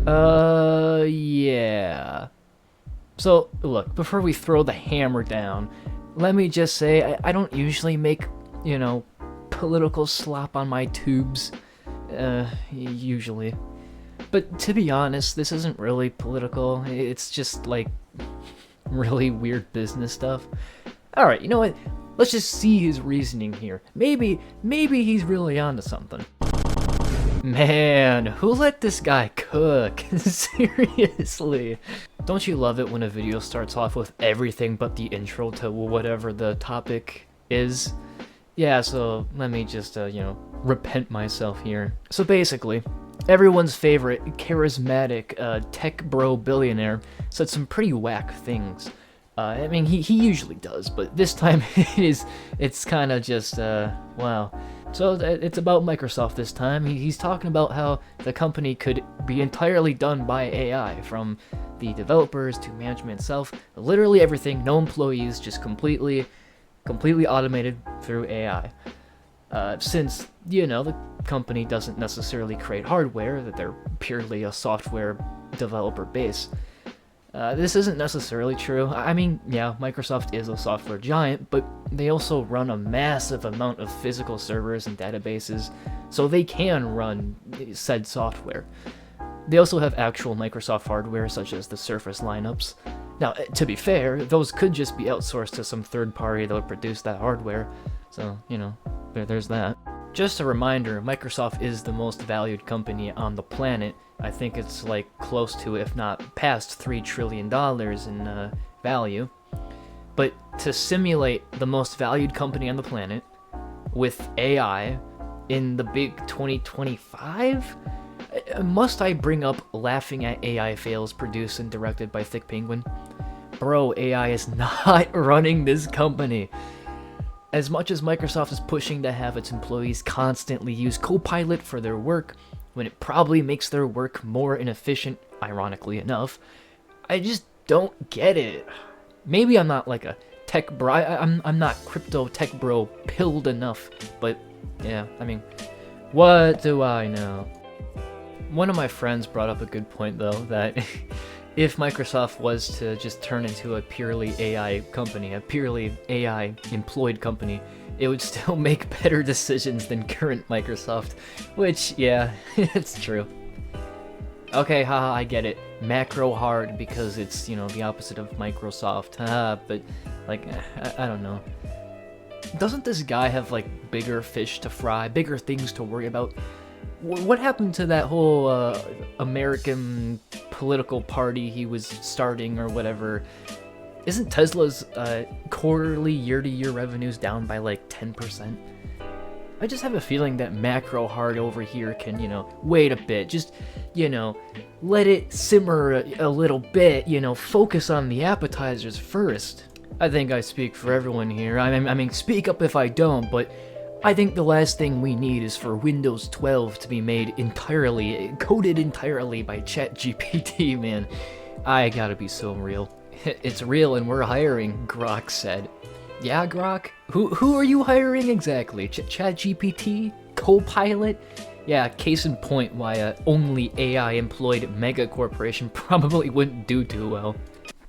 Yeah. So, look, before we throw the hammer down, let me just say I don't usually make, political slop on my tubes. Usually. But to be honest, this isn't really political. It's just, like, really weird business stuff. Alright, you know what? Let's just see his reasoning here. Maybe he's really onto something. Man, who let this guy cook? Seriously. Don't you love it when a video starts off with everything but the intro to whatever the topic is? Yeah, so let me just, repent myself here. So basically, everyone's favorite charismatic tech bro billionaire said some pretty whack things. I mean, he usually does, but this time it's kind of just, wow. So it's about Microsoft this time. He's talking about how the company could be entirely done by AI, from the developers to management itself, literally everything, no employees, just completely automated through AI. Since, the company doesn't necessarily create hardware, that they're purely a software developer base. This isn't necessarily true. I mean, yeah, Microsoft is a software giant, but they also run a massive amount of physical servers and databases, so they can run said software. They also have actual Microsoft hardware, such as the Surface lineups. Now, to be fair, those could just be outsourced to some third party that would produce that hardware, so, there's that. Just a reminder, Microsoft is the most valued company on the planet. I think it's like close to, if not past, $3 trillion in value. But to simulate the most valued company on the planet with AI in the big 2025? Must I bring up Laughing at AI Fails, produced and directed by Thick Penguin? Bro, AI is not running this company. As much as Microsoft is pushing to have its employees constantly use Copilot for their work, when it probably makes their work more inefficient, ironically enough, I just don't get it. Maybe I'm not like a tech bro, I'm not crypto tech bro pilled enough, but yeah, I mean, what do I know? One of my friends brought up a good point though, that if Microsoft was to just turn into a purely AI company, a purely AI employed company, it would still make better decisions than current Microsoft, which, yeah, it's true. Okay, haha, I get it. Macrohard because it's, the opposite of Microsoft, but, like, I don't know. Doesn't this guy have, like, bigger fish to fry, bigger things to worry about? What happened to that whole American political party he was starting or whatever? Isn't Tesla's quarterly year-to-year revenues down by like 10%? I just have a feeling that Macrohard over here can, wait a bit, just, let it simmer a little bit, focus on the appetizers first. I think I speak for everyone here. I mean, speak up if I don't, but I think the last thing we need is for Windows 12 to be made coded entirely by ChatGPT, man. I gotta be so real. It's real and we're hiring, Grok said. Yeah, Grok? Who are you hiring exactly? ChatGPT? Copilot? Yeah, case in point why a only AI-employed mega corporation probably wouldn't do too well.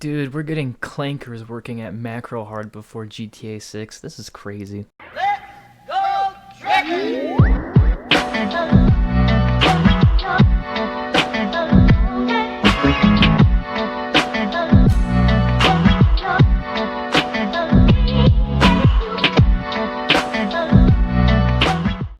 Dude, we're getting clankers working at Macrohard before GTA 6. This is crazy.